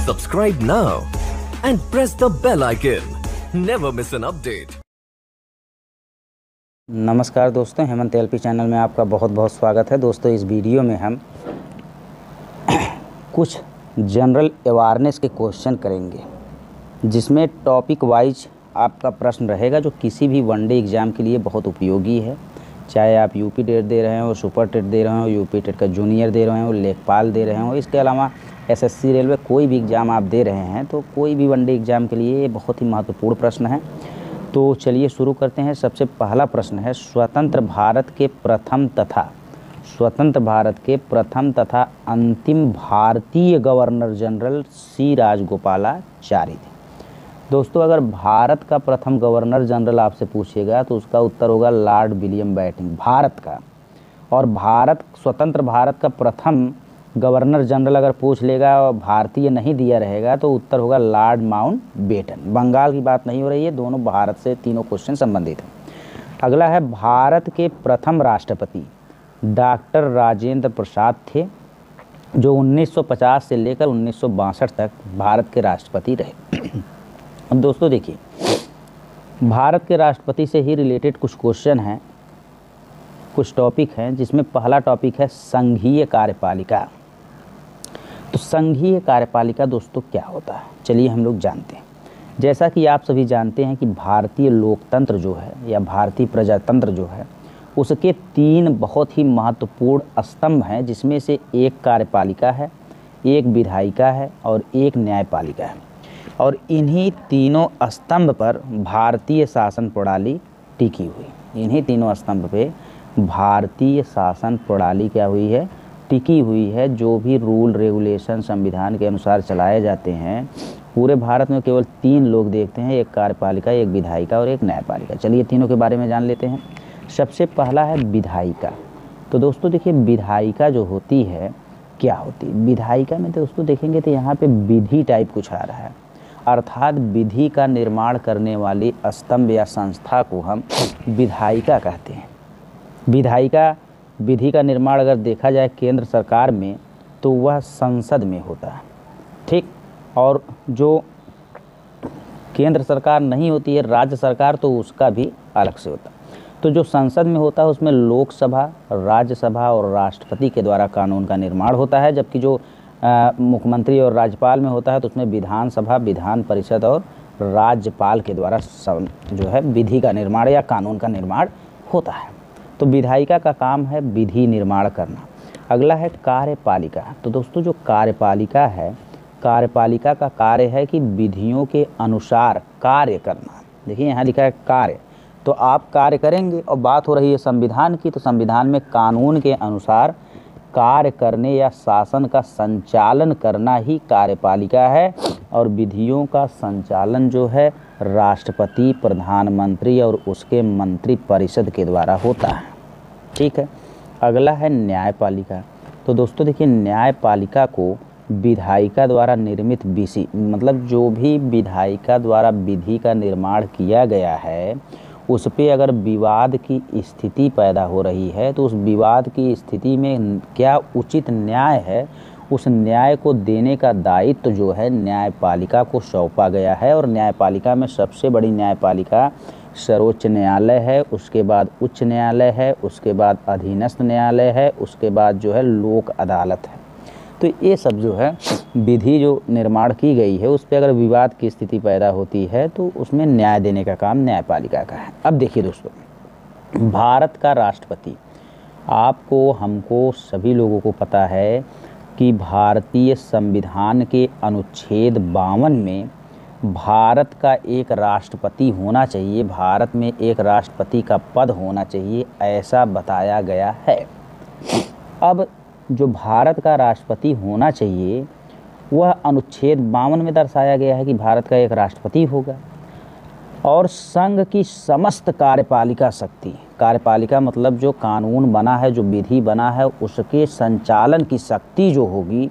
Subscribe now and press the bell icon. Never miss an update. नमस्कार दोस्तों, Hemant LP channel में आपका बहुत बहुत स्वागत है। दोस्तों, इस वीडियो में हम कुछ जनरल अवेयरनेस के क्वेश्चन करेंगे, जिसमें टॉपिक वाइज आपका प्रश्न रहेगा, जो किसी भी वनडे एग्ज़ाम के लिए बहुत उपयोगी है। चाहे आप यूपी टेट दे रहे हो, सुपर टेट दे रहे हो, यूपी टेट का जूनियर दे रहे हो, लेखपाल दे रहे हो, इसके अलावा एसएससी रेलवे कोई भी एग्ज़ाम आप दे रहे हैं, तो कोई भी वनडे एग्ज़ाम के लिए ये बहुत ही महत्वपूर्ण प्रश्न है। तो चलिए शुरू करते हैं। सबसे पहला प्रश्न है, स्वतंत्र भारत के प्रथम तथा अंतिम भारतीय गवर्नर जनरल सी राजगोपालाचारी थे। दोस्तों, अगर भारत का प्रथम गवर्नर जनरल आपसे पूछेगा तो उसका उत्तर होगा लॉर्ड विलियम बेंटिंक, भारत का। और स्वतंत्र भारत का प्रथम गवर्नर जनरल अगर पूछ लेगा और भारतीय नहीं दिया रहेगा तो उत्तर होगा लॉर्ड माउंटबेटन। बंगाल की बात नहीं हो रही है, दोनों भारत से तीनों क्वेश्चन संबंधित हैं। अगला है, भारत के प्रथम राष्ट्रपति डॉक्टर राजेंद्र प्रसाद थे, जो 1950 से लेकर 1962 तक भारत के राष्ट्रपति रहे। अब दोस्तों देखिए, भारत के राष्ट्रपति से ही रिलेटेड कुछ क्वेश्चन हैं, कुछ टॉपिक हैं, जिसमें पहला टॉपिक है संघीय कार्यपालिका। तो संघीय कार्यपालिका दोस्तों क्या होता है, चलिए हम लोग जानते हैं। जैसा कि आप सभी जानते हैं कि भारतीय लोकतंत्र जो है या भारतीय प्रजातंत्र जो है, उसके 3 बहुत ही महत्वपूर्ण स्तंभ हैं, जिसमें से एक कार्यपालिका है, एक विधायिका है और एक न्यायपालिका है। और इन्हीं तीनों स्तंभ पर भारतीय शासन प्रणाली टिकी हुई। इन्हीं तीनों स्तंभ पे भारतीय शासन प्रणाली क्या हुई है, टिकी हुई है। जो भी रूल रेगुलेशन संविधान के अनुसार चलाए जाते हैं, पूरे भारत में केवल 3 लोग देखते हैं, एक कार्यपालिका, एक विधायिका और एक न्यायपालिका। चलिए तीनों के बारे में जान लेते हैं। सबसे पहला है विधायिका। तो दोस्तों देखिए, विधायिका जो होती है क्या होती है, विधायिका में दोस्तों देखेंगे तो यहाँ पे विधि टाइप कुछ आ रहा है, अर्थात विधि का निर्माण करने वाली स्तंभ या संस्था को हम विधायिका कहते हैं। विधि का निर्माण अगर देखा जाए केंद्र सरकार में, तो वह संसद में होता है, ठीक। और जो केंद्र सरकार नहीं होती है, राज्य सरकार, तो उसका भी अलग से होता है। तो जो संसद में होता है उसमें लोकसभा, राज्यसभा और राष्ट्रपति के द्वारा कानून का निर्माण होता है। जबकि जो मुख्यमंत्री और राज्यपाल में होता है, तो उसमें विधानसभा, विधान परिषद और राज्यपाल के द्वारा जो है विधि का निर्माण या कानून का निर्माण होता है। तो विधायिका का काम है विधि निर्माण करना। अगला है कार्यपालिका। तो दोस्तों जो कार्यपालिका है, कार्यपालिका का कार्य है कि विधियों के अनुसार कार्य करना। देखिए यहाँ लिखा है कार्य, तो आप कार्य करेंगे। और बात हो रही है संविधान की, तो संविधान में कानून के अनुसार कार्य करने या शासन का संचालन करना ही कार्यपालिका है। और विधियों का संचालन जो है राष्ट्रपति, प्रधानमंत्री और उसके मंत्री परिषद के द्वारा होता है, ठीक है। अगला है न्यायपालिका। तो दोस्तों देखिए, न्यायपालिका को विधायिका द्वारा निर्मित मतलब जो भी विधायिका द्वारा विधि का निर्माण किया गया है, उस पे अगर विवाद की स्थिति पैदा हो रही है, तो उस विवाद की स्थिति में क्या उचित न्याय है, उस न्याय को देने का दायित्व जो है न्यायपालिका को सौंपा गया है। और न्यायपालिका में सबसे बड़ी न्यायपालिका सर्वोच्च न्यायालय है, उसके बाद उच्च न्यायालय है, उसके बाद अधीनस्थ न्यायालय है, उसके बाद जो है लोक अदालत है। तो ये सब जो है विधि जो निर्माण की गई है, उस पर अगर विवाद की स्थिति पैदा होती है, तो उसमें न्याय देने का काम न्यायपालिका का है। अब देखिए दोस्तों, भारत का राष्ट्रपति, आपको, हमको, सभी लोगों को पता है कि भारतीय संविधान के अनुच्छेद 52 में भारत का एक राष्ट्रपति होना चाहिए, भारत में एक राष्ट्रपति का पद होना चाहिए, ऐसा बताया गया है। अब जो भारत का राष्ट्रपति होना चाहिए, वह अनुच्छेद 52 में दर्शाया गया है कि भारत का एक राष्ट्रपति होगा। और संघ की समस्त कार्यपालिका शक्ति, कार्यपालिका मतलब जो कानून बना है, जो विधि बना है, उसके संचालन की शक्ति जो होगी,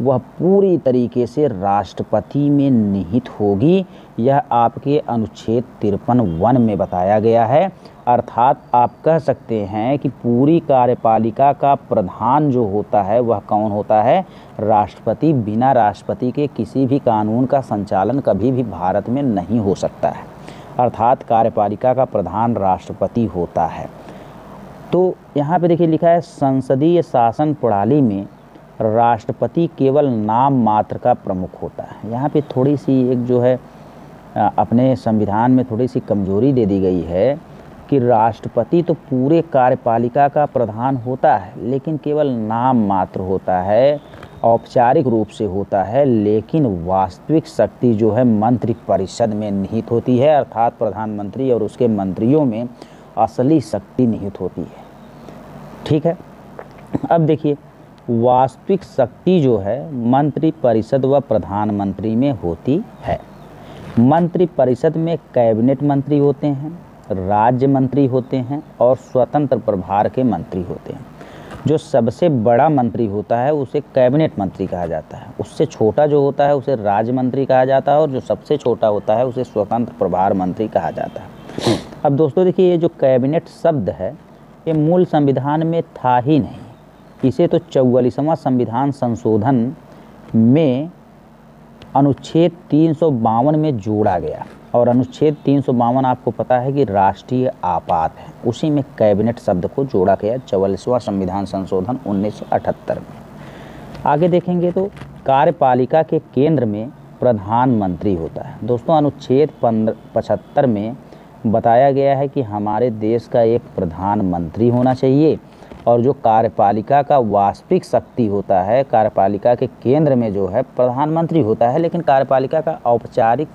वह पूरी तरीके से राष्ट्रपति में निहित होगी। यह आपके अनुच्छेद 53(1) में बताया गया है। अर्थात आप कह सकते हैं कि पूरी कार्यपालिका का प्रधान जो होता है वह कौन होता है? राष्ट्रपति। बिना राष्ट्रपति के किसी भी कानून का संचालन कभी भी भारत में नहीं हो सकता है। अर्थात कार्यपालिका का प्रधान राष्ट्रपति होता है। तो यहाँ पे देखिए लिखा है संसदीय शासन प्रणाली में राष्ट्रपति केवल नाम मात्र का प्रमुख होता है। यहाँ पे थोड़ी सी एक जो है अपने संविधान में थोड़ी सी कमजोरी दे दी गई है कि राष्ट्रपति तो पूरे कार्यपालिका का प्रधान होता है लेकिन केवल नाम मात्र होता है, औपचारिक रूप से होता है, लेकिन वास्तविक शक्ति जो है मंत्रिपरिषद में निहित होती है। अर्थात प्रधानमंत्री और उसके मंत्रियों में असली शक्ति निहित होती है। ठीक है, अब देखिए वास्तविक शक्ति जो है मंत्रिपरिषद व प्रधानमंत्री में होती है। मंत्रिपरिषद में कैबिनेट मंत्री होते हैं, राज्य मंत्री होते हैं और स्वतंत्र प्रभार के मंत्री होते हैं। जो सबसे बड़ा मंत्री होता है उसे कैबिनेट मंत्री कहा जाता है, उससे छोटा जो होता है उसे राज्य मंत्री कहा जाता है और जो सबसे छोटा होता है उसे स्वतंत्र प्रभार मंत्री कहा जाता है। अब दोस्तों देखिए ये जो कैबिनेट शब्द है ये मूल संविधान में था ही नहीं, इसे तो 44वां संविधान संशोधन में अनुच्छेद 352 में जोड़ा गया और अनुच्छेद 352 आपको पता है कि राष्ट्रीय आपात है, उसी में कैबिनेट शब्द को जोड़ा गया 44वां संविधान संशोधन 1978 में। आगे देखेंगे तो कार्यपालिका के केंद्र में प्रधानमंत्री होता है। दोस्तों अनुच्छेद 75 में बताया गया है कि हमारे देश का एक प्रधानमंत्री होना चाहिए और जो कार्यपालिका का वास्तविक शक्ति होता है, कार्यपालिका के केंद्र में जो है प्रधानमंत्री होता है, लेकिन कार्यपालिका का औपचारिक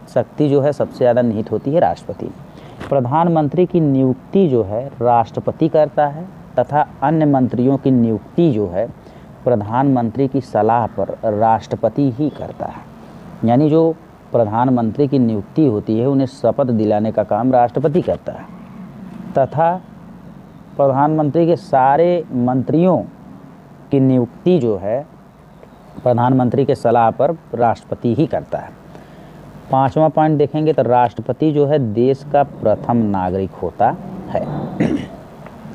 शक्ति जो है सबसे ज़्यादा निहित होती है राष्ट्रपति। प्रधानमंत्री की नियुक्ति जो है राष्ट्रपति करता है तथा अन्य मंत्रियों की नियुक्ति जो है प्रधानमंत्री की सलाह पर राष्ट्रपति ही करता है। यानी जो प्रधानमंत्री की नियुक्ति होती है उन्हें शपथ दिलाने का काम राष्ट्रपति करता है तथा प्रधानमंत्री के सारे मंत्रियों की नियुक्ति जो है प्रधानमंत्री के सलाह पर राष्ट्रपति ही करता है। 5वां पॉइंट देखेंगे तो राष्ट्रपति जो है देश का प्रथम नागरिक होता है।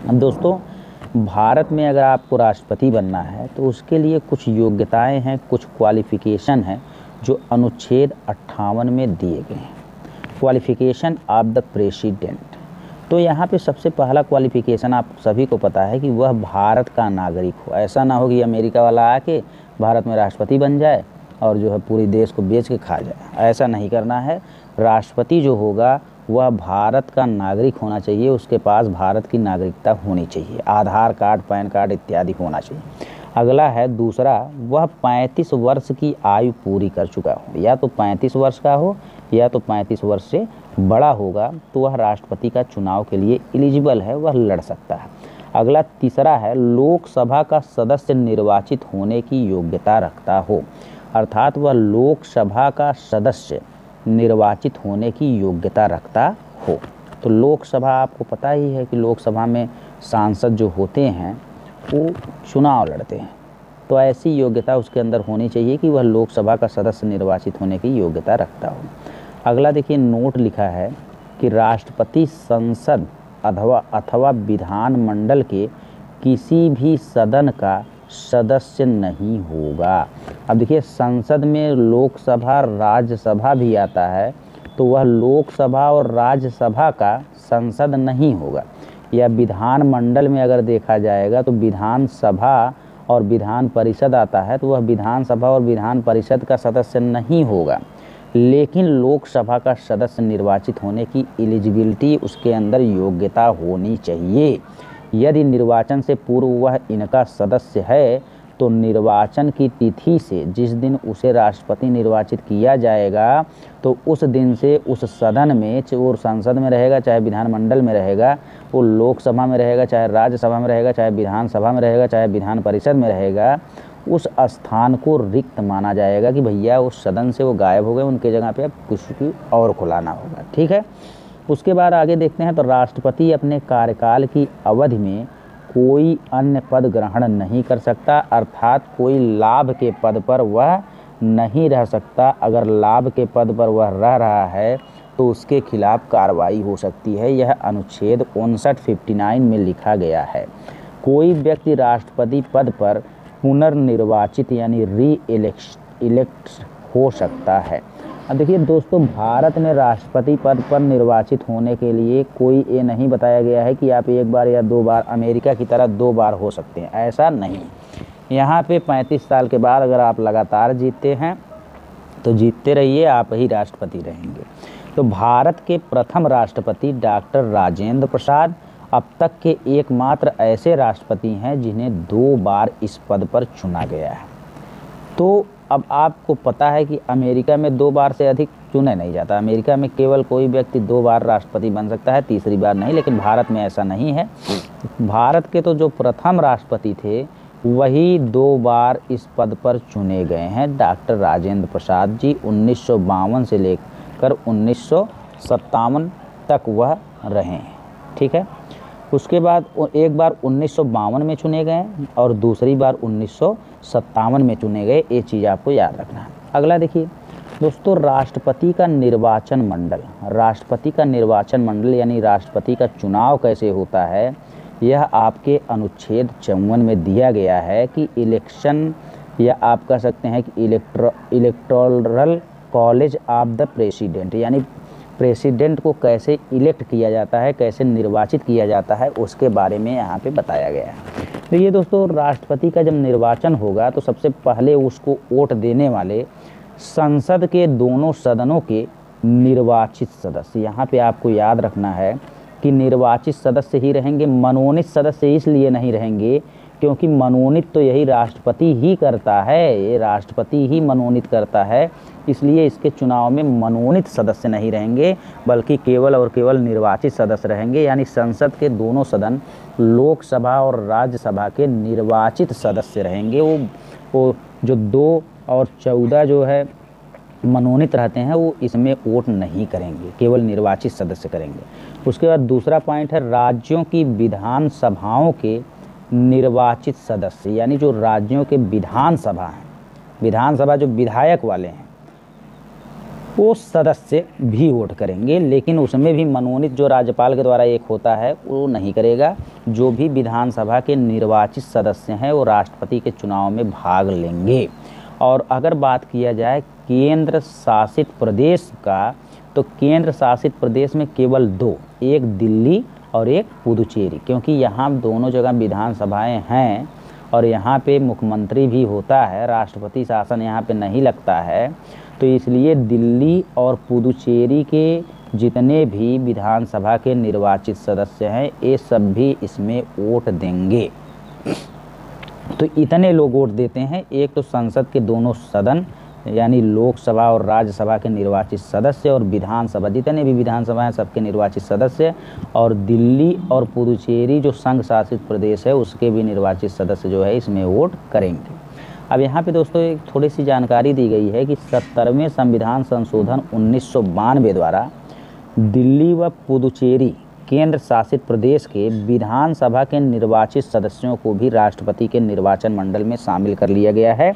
अब दोस्तों भारत में अगर आपको राष्ट्रपति बनना है तो उसके लिए कुछ योग्यताएं हैं, कुछ क्वालिफ़िकेशन हैं जो अनुच्छेद 58 में दिए गए हैं। Qualification of the president. तो यहाँ पे सबसे पहला क्वालिफ़िकेशन आप सभी को पता है कि वह भारत का नागरिक हो। ऐसा ना हो कि अमेरिका वाला आके भारत में राष्ट्रपति बन जाए और जो है पूरी देश को बेच के खा जाए, ऐसा नहीं करना है। राष्ट्रपति जो होगा वह भारत का नागरिक होना चाहिए, उसके पास भारत की नागरिकता होनी चाहिए, आधार कार्ड, पैन कार्ड इत्यादि होना चाहिए। अगला है दूसरा, वह 35 वर्ष की आयु पूरी कर चुका हो, या तो 35 वर्ष का हो या तो 35 वर्ष से बड़ा होगा तो वह राष्ट्रपति का चुनाव के लिए एलिजिबल है, वह लड़ सकता है। अगला तीसरा है लोकसभा का सदस्य निर्वाचित होने की योग्यता रखता हो, अर्थात वह लोकसभा का सदस्य निर्वाचित होने की योग्यता रखता हो। तो लोकसभा आपको पता ही है कि लोकसभा में सांसद जो होते हैं वो चुनाव लड़ते हैं, तो ऐसी योग्यता उसके अंदर होनी चाहिए कि वह लोकसभा का सदस्य निर्वाचित होने की योग्यता रखता हो। अगला देखिए नोट लिखा है कि राष्ट्रपति संसद अथवा विधानमंडल के किसी भी सदन का सदस्य नहीं होगा। अब देखिए संसद में लोकसभा राज्यसभा भी आता है तो वह लोकसभा और राज्यसभा का संसद नहीं होगा। या विधानमंडल में अगर देखा जाएगा तो विधानसभा और विधान परिषद आता है तो वह विधानसभा और विधान परिषद का सदस्य नहीं होगा, लेकिन लोकसभा का सदस्य निर्वाचित होने की एलिजिबिलिटी उसके अंदर योग्यता होनी चाहिए। यदि निर्वाचन से पूर्व वह इनका सदस्य है तो निर्वाचन की तिथि से जिस दिन उसे राष्ट्रपति निर्वाचित किया जाएगा तो उस दिन से उस सदन में, वो संसद में रहेगा चाहे विधानमंडल में रहेगा, वो लोकसभा में रहेगा चाहे राज्यसभा में रहेगा, चाहे विधानसभा में रहेगा चाहे विधान परिषद में रहेगा, उस स्थान को रिक्त माना जाएगा कि भैया उस सदन से वो गायब हो गए, उनके जगह पे अब कुछ और खुलाना होगा। ठीक है। उसके बाद आगे देखते हैं तो राष्ट्रपति अपने कार्यकाल की अवधि में कोई अन्य पद ग्रहण नहीं कर सकता, अर्थात कोई लाभ के पद पर वह नहीं रह सकता। अगर लाभ के पद पर वह रह रहा है तो उसके खिलाफ कार्रवाई हो सकती है। यह अनुच्छेद 59 में लिखा गया है। कोई व्यक्ति राष्ट्रपति पद पर पुनर्निर्वाचित यानी इलेक्ट हो सकता है। अब देखिए दोस्तों, भारत में राष्ट्रपति पद पर निर्वाचित होने के लिए कोई ये नहीं बताया गया है कि आप एक बार या 2 बार अमेरिका की तरह 2 बार हो सकते हैं, ऐसा नहीं। यहाँ पे 35 साल के बाद अगर आप लगातार जीतते हैं तो जीतते रहिए, आप ही राष्ट्रपति रहेंगे। तो भारत के प्रथम राष्ट्रपति डॉक्टर राजेंद्र प्रसाद अब तक के एकमात्र ऐसे राष्ट्रपति हैं जिन्हें 2 बार इस पद पर चुना गया है। तो अब आपको पता है कि अमेरिका में 2 बार से अधिक चुना नहीं जाता। अमेरिका में केवल कोई व्यक्ति 2 बार राष्ट्रपति बन सकता है, तीसरी बार नहीं, लेकिन भारत में ऐसा नहीं है। भारत के तो जो प्रथम राष्ट्रपति थे वही 2 बार इस पद पर चुने गए हैं। डॉक्टर राजेंद्र प्रसाद जी 1952 से लेकर 1957 तक वह रहे हैं। ठीक है, उसके बाद एक बार 1952 में चुने गए और दूसरी बार 1957 में चुने गए। ये चीज़ आपको याद रखना है। अगला देखिए दोस्तों, राष्ट्रपति का निर्वाचन मंडल। राष्ट्रपति का निर्वाचन मंडल यानी राष्ट्रपति का चुनाव कैसे होता है, यह आपके अनुच्छेद 54 में दिया गया है कि इलेक्शन, या आप कह सकते हैं कि electoral college of the president, यानी प्रेसिडेंट को कैसे इलेक्ट किया जाता है, कैसे निर्वाचित किया जाता है, उसके बारे में यहाँ पे बताया गया है। तो ये दोस्तों, राष्ट्रपति का जब निर्वाचन होगा तो सबसे पहले उसको वोट देने वाले संसद के दोनों सदनों के निर्वाचित सदस्य, यहाँ पे आपको याद रखना है कि निर्वाचित सदस्य ही रहेंगे, मनोनीत सदस्य इसलिए नहीं रहेंगे क्योंकि मनोनीत तो यही राष्ट्रपति ही करता है, ये राष्ट्रपति ही मनोनीत करता है, इसलिए इसके चुनाव में मनोनीत सदस्य नहीं रहेंगे बल्कि केवल और केवल निर्वाचित सदस्य रहेंगे। यानी संसद के दोनों सदन, लोकसभा और राज्यसभा के निर्वाचित सदस्य रहेंगे। वो जो 2 और 14 जो है मनोनीत रहते हैं वो इसमें वोट नहीं करेंगे, केवल निर्वाचित सदस्य करेंगे। उसके बाद दूसरा पॉइंट है राज्यों की विधानसभाओं के निर्वाचित सदस्य, यानी जो राज्यों के विधानसभा हैं, विधानसभा जो विधायक वाले हैं, वो सदस्य भी वोट करेंगे, लेकिन उसमें भी मनोनीत जो राज्यपाल के द्वारा एक होता है वो नहीं करेगा। जो भी विधानसभा के निर्वाचित सदस्य हैं वो राष्ट्रपति के चुनाव में भाग लेंगे। और अगर बात किया जाए केंद्र शासित प्रदेश का, तो केंद्र शासित प्रदेश में केवल 2, एक दिल्ली और एक पुदुचेरी, क्योंकि यहाँ दोनों जगह विधानसभाएं हैं और यहाँ पे मुख्यमंत्री भी होता है, राष्ट्रपति शासन यहाँ पे नहीं लगता है। तो इसलिए दिल्ली और पुदुचेरी के जितने भी विधानसभा के निर्वाचित सदस्य हैं ये सब भी इसमें वोट देंगे। तो इतने लोग वोट देते हैं, एक तो संसद के दोनों सदन यानी लोकसभा और राज्यसभा के निर्वाचित सदस्य, और विधानसभा जितने भी विधानसभा हैं सबके निर्वाचित सदस्य, और दिल्ली और पुदुचेरी जो संघ शासित प्रदेश है उसके भी निर्वाचित सदस्य जो है इसमें वोट करेंगे। अब यहाँ पे दोस्तों एक थोड़ी सी जानकारी दी गई है कि 70वें संविधान संशोधन 1992 द्वारा दिल्ली व पुदुचेरी केंद्र शासित प्रदेश के विधानसभा के निर्वाचित सदस्यों को भी राष्ट्रपति के निर्वाचन मंडल में शामिल कर लिया गया है।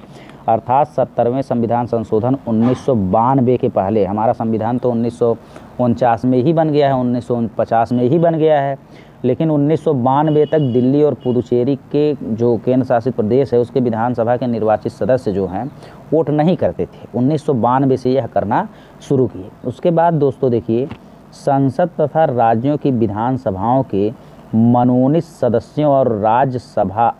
अर्थात 70वें संविधान संशोधन 1992 के पहले, हमारा संविधान तो 1949 में ही बन गया है, 1950 में ही बन गया है, लेकिन 1992 तक दिल्ली और पुदुचेरी के जो केंद्र शासित प्रदेश है उसके विधानसभा के निर्वाचित सदस्य जो हैं वोट नहीं करते थे। 1992 से यह करना शुरू किए। उसके बाद दोस्तों देखिए, संसद तथा राज्यों की विधानसभाओं के मनोनीत सदस्यों और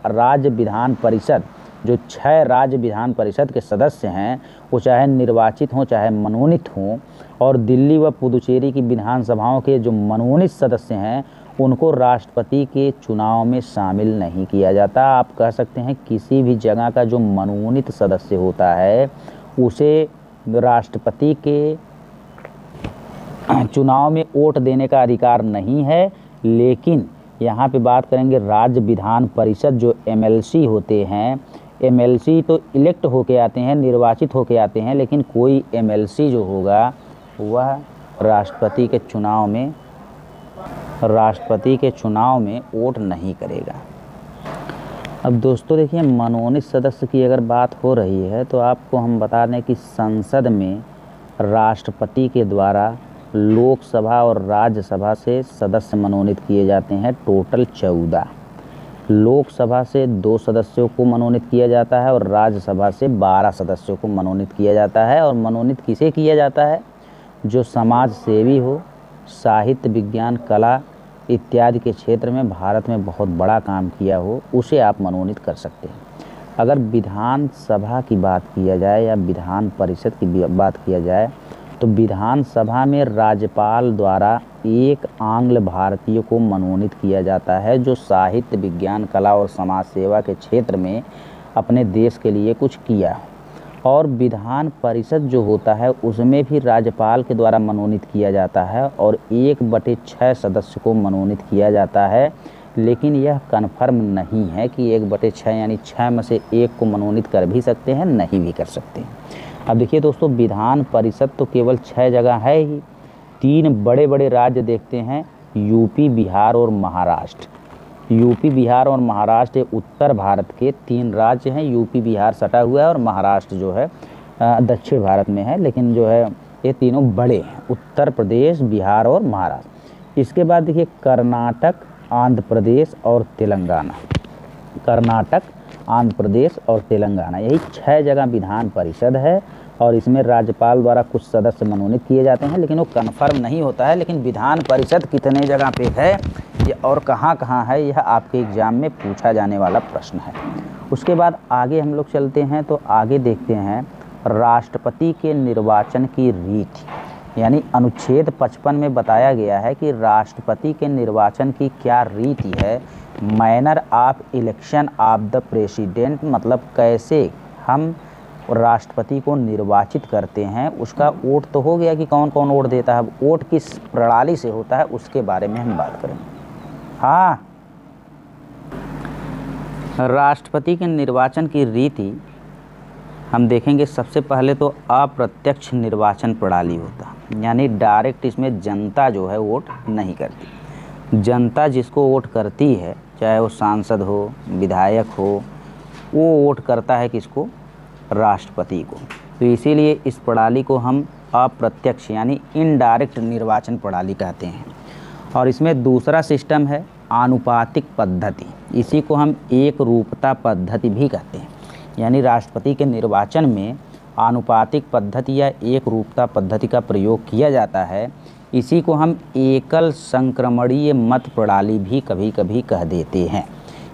राज्य विधान परिषद, जो 6 राज्य विधान परिषद के सदस्य हैं वो चाहे निर्वाचित हों चाहे मनोनीत हों, और दिल्ली व पुदुचेरी की विधानसभाओं के जो मनोनीत सदस्य हैं उनको राष्ट्रपति के चुनाव में शामिल नहीं किया जाता। आप कह सकते हैं किसी भी जगह का जो मनोनीत सदस्य होता है उसे राष्ट्रपति के चुनाव में वोट देने का अधिकार नहीं है। लेकिन यहाँ पे बात करेंगे राज्य विधान परिषद जो MLC होते हैं, MLC तो इलेक्ट होके आते हैं, निर्वाचित होके आते हैं, लेकिन कोई MLC जो होगा वह राष्ट्रपति के चुनाव में वोट नहीं करेगा। अब दोस्तों देखिए, मनोनीत सदस्य की अगर बात हो रही है तो आपको हम बता दें कि संसद में राष्ट्रपति के द्वारा लोकसभा और राज्यसभा से सदस्य मनोनीत किए जाते हैं, टोटल 14। लोकसभा से 2 सदस्यों को मनोनीत किया जाता है और राज्यसभा से 12 सदस्यों को मनोनीत किया जाता है। और मनोनीत किसे किया जाता है? जो समाज सेवी हो, साहित्य, विज्ञान, कला इत्यादि के क्षेत्र में भारत में बहुत बड़ा काम किया हो, उसे आप मनोनीत कर सकते हैं। अगर विधानसभा की बात किया जाए या विधान परिषद की बात किया जाए तो विधानसभा में राज्यपाल द्वारा एक आंग्ल भारतीय को मनोनीत किया जाता है जो साहित्य, विज्ञान, कला और समाज सेवा के क्षेत्र में अपने देश के लिए कुछ किया। और विधान परिषद जो होता है उसमें भी राज्यपाल के द्वारा मनोनीत किया जाता है और 1/6 सदस्य को मनोनीत किया जाता है। लेकिन यह कन्फर्म नहीं है कि 1/6 यानी 6 में से 1 को मनोनीत कर भी सकते हैं, नहीं भी कर सकते हैं। अब देखिए दोस्तों, विधान परिषद तो केवल 6 जगह है ही। 3 बड़े बड़े राज्य देखते हैं, यूपी, बिहार और महाराष्ट्र। यूपी, बिहार और महाराष्ट्र उत्तर भारत के 3 राज्य हैं। यूपी, बिहार सटा हुआ है और महाराष्ट्र जो है दक्षिण भारत में है, लेकिन जो है ये तीनों बड़े हैं, उत्तर प्रदेश, बिहार और महाराष्ट्र। इसके बाद देखिए कर्नाटक, आंध्र प्रदेश और तेलंगाना। कर्नाटक, आंध्र प्रदेश और तेलंगाना, यही 6 जगह विधान परिषद है और इसमें राज्यपाल द्वारा कुछ सदस्य मनोनीत किए जाते हैं, लेकिन वो कन्फर्म नहीं होता है। लेकिन विधान परिषद कितने जगह पे है ये और कहाँ है, यह आपके एग्ज़ाम में पूछा जाने वाला प्रश्न है। उसके बाद आगे हम लोग चलते हैं तो आगे देखते हैं राष्ट्रपति के निर्वाचन की रीति। यानी अनुच्छेद 55 में बताया गया है कि राष्ट्रपति के निर्वाचन की क्या रीति है। Manner of election of the president, मतलब कैसे हम राष्ट्रपति को निर्वाचित करते हैं। उसका वोट तो हो गया कि कौन कौन वोट देता है, वोट किस प्रणाली से होता है उसके बारे में हम बात करेंगे। हाँ, राष्ट्रपति के निर्वाचन की रीति हम देखेंगे। सबसे पहले तो अप्रत्यक्ष निर्वाचन प्रणाली होता है, यानी डायरेक्ट इसमें जनता जो है वोट नहीं करती। जनता जिसको वोट करती है, चाहे वो सांसद हो, विधायक हो, वो वोट करता है किसको? राष्ट्रपति को। तो इसीलिए इस प्रणाली को हम अप्रत्यक्ष यानी इनडायरेक्ट निर्वाचन प्रणाली कहते हैं। और इसमें दूसरा सिस्टम है आनुपातिक पद्धति, इसी को हम एक रूपता पद्धति भी कहते हैं। यानी राष्ट्रपति के निर्वाचन में आनुपातिक पद्धति या एक रूपता पद्धति का प्रयोग किया जाता है। इसी को हम एकल संक्रमणीय मत प्रणाली भी कभी कभी कह देते हैं।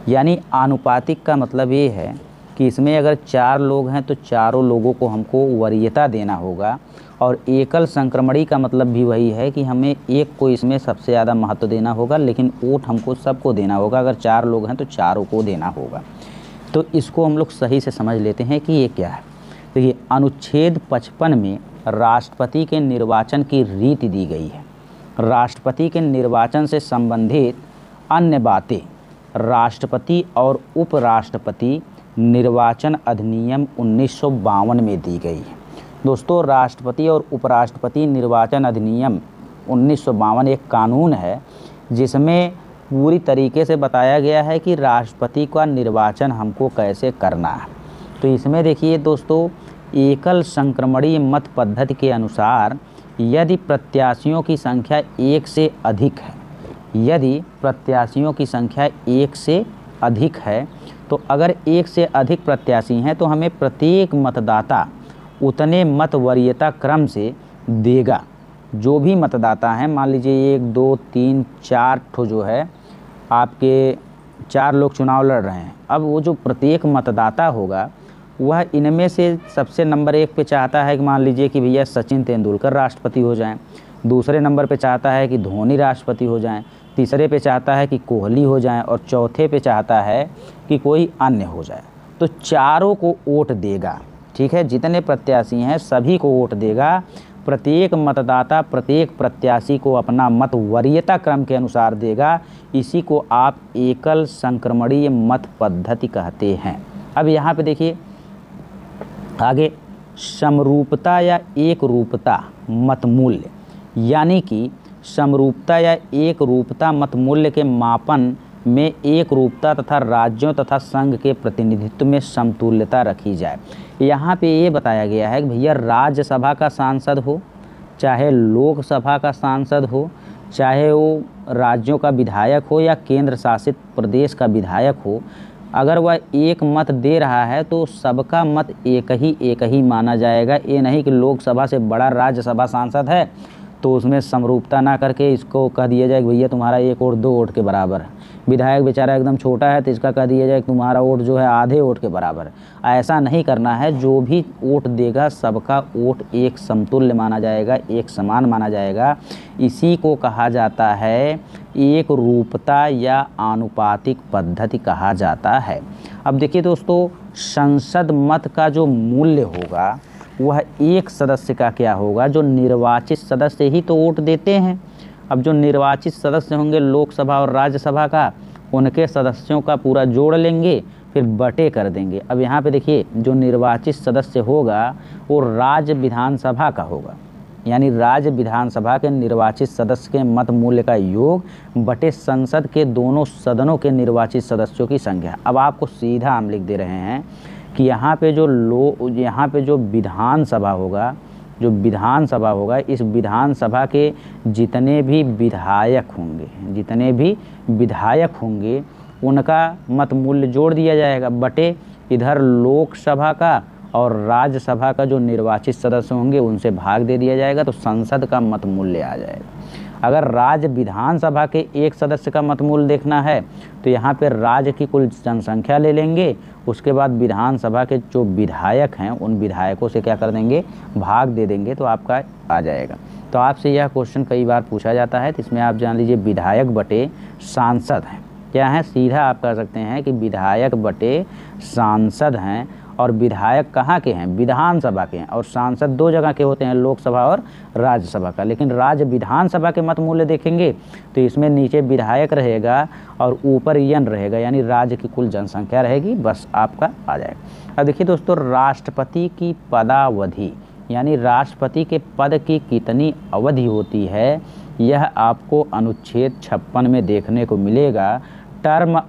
यानी आनुपातिक का मतलब ये है कि इसमें अगर 4 लोग हैं तो चारों लोगों को हमको वरीयता देना होगा। और एकल संक्रमणी का मतलब भी वही है कि हमें एक को इसमें सबसे ज़्यादा महत्व देना होगा, लेकिन वोट हमको सबको देना होगा। अगर 4 लोग हैं तो चारों को देना होगा। तो इसको हम लोग सही से समझ लेते हैं कि ये क्या है। तो ये अनुच्छेद 55 में राष्ट्रपति के निर्वाचन की रीति दी गई है। राष्ट्रपति के निर्वाचन से संबंधित अन्य बातें राष्ट्रपति और उपराष्ट्रपति निर्वाचन अधिनियम 1952 में दी गई है। दोस्तों, राष्ट्रपति और उपराष्ट्रपति निर्वाचन अधिनियम 1952 एक कानून है जिसमें पूरी तरीके से बताया गया है कि राष्ट्रपति का निर्वाचन हमको कैसे करना है। तो इसमें देखिए दोस्तों, एकल संक्रमणीय मत पद्धति के अनुसार यदि प्रत्याशियों की संख्या 1 से अधिक है, यदि प्रत्याशियों की संख्या 1 से अधिक है, तो अगर 1 से अधिक प्रत्याशी हैं तो हमें प्रत्येक मतदाता उतने मत वरीयता क्रम से देगा। जो भी मतदाता हैं, मान लीजिए 1, 2, 3, 4 ठो जो है आपके 4 लोग चुनाव लड़ रहे हैं। अब वो जो प्रत्येक मतदाता होगा वह इनमें से सबसे नंबर 1 पे चाहता है कि मान लीजिए कि भैया सचिन तेंदुलकर राष्ट्रपति हो जाएं, दूसरे नंबर पे चाहता है कि धोनी राष्ट्रपति हो जाएं, तीसरे पे चाहता है कि कोहली हो जाएं और चौथे पे चाहता है कि कोई अन्य हो जाए। तो चारों को वोट देगा, ठीक है। जितने प्रत्याशी हैं सभी को वोट देगा। प्रत्येक मतदाता प्रत्येक प्रत्याशी को अपना मत वरीयता क्रम के अनुसार देगा। इसी को आप एकल संक्रमणीय मत पद्धति कहते हैं। अब यहाँ पे देखिए आगे, समरूपता या एक रूपता मत मूल्य, यानी कि समरूपता या एक रूपता मत मूल्य के मापन में एक रूपता तथा राज्यों तथा संघ के प्रतिनिधित्व में समतुल्यता रखी जाए। यहाँ पे ये बताया गया है कि भैया राज्यसभा का सांसद हो चाहे लोकसभा का सांसद हो, चाहे वो राज्यों का विधायक हो या केंद्र शासित प्रदेश का विधायक हो, अगर वह एक मत दे रहा है तो सबका मत एक ही माना जाएगा। ये नहीं कि लोकसभा से बड़ा राज्यसभा सांसद है तो उसमें समरूपता ना करके इसको कह दिया जाए कि भैया तुम्हारा 1 वोट 2 वोट के बराबर है। विधायक बेचारा एकदम छोटा है तो इसका कह दिया जाए कि तुम्हारा वोट जो है आधे वोट के बराबर है। ऐसा नहीं करना है। जो भी वोट देगा सबका वोट एक समतुल्य माना जाएगा, एक समान माना जाएगा। इसी को कहा जाता है एक रूपता या आनुपातिक पद्धति कहा जाता है। अब देखिए दोस्तों, संसद मत का जो मूल्य होगा वह एक सदस्य का क्या होगा, जो निर्वाचित सदस्य ही तो वोट देते हैं। अब जो निर्वाचित सदस्य होंगे लोकसभा और राज्यसभा का, उनके सदस्यों का पूरा जोड़ लेंगे, फिर बटे कर देंगे। अब यहाँ पे देखिए, जो निर्वाचित सदस्य होगा वो राज्य विधानसभा का होगा, यानी राज्य विधानसभा के निर्वाचित सदस्य के मत मूल्य का योग बटे संसद के दोनों सदनों के निर्वाचित सदस्यों की संख्या। अब आपको सीधा हम लिख दे रहे हैं कि यहाँ पे जो विधानसभा होगा, जो विधानसभा होगा, इस विधानसभा के जितने भी विधायक होंगे उनका मत मूल्य जोड़ दिया जाएगा बटे इधर लोकसभा का और राज्यसभा का जो निर्वाचित सदस्य होंगे उनसे भाग दे दिया जाएगा, तो संसद का मत मूल्य आ जाएगा। अगर राज्य विधानसभा के एक सदस्य का मत मूल्य देखना है तो यहाँ पे राज्य की कुल जनसंख्या ले लेंगे, उसके बाद विधानसभा के जो विधायक हैं उन विधायकों से क्या कर देंगे, भाग दे देंगे, तो आपका आ जाएगा। तो आपसे यह क्वेश्चन कई बार पूछा जाता है, तो इसमें आप जान लीजिए विधायक बटे सांसद हैं क्या है। सीधा आप कह सकते हैं कि विधायक बटे सांसद हैं। और विधायक कहाँ के हैं, विधानसभा के हैं, और सांसद 2 जगह के होते हैं, लोकसभा और राज्यसभा का। लेकिन राज्य विधानसभा के मत मूल्य देखेंगे तो इसमें नीचे विधायक रहेगा और ऊपर यन रहेगा, यानी राज्य की कुल जनसंख्या रहेगी, बस आपका आ जाएगा। अब देखिए दोस्तों, राष्ट्रपति की पदावधि यानी राष्ट्रपति के पद की कितनी अवधि होती है, यह आपको अनुच्छेद 56 में देखने को मिलेगा। टर्म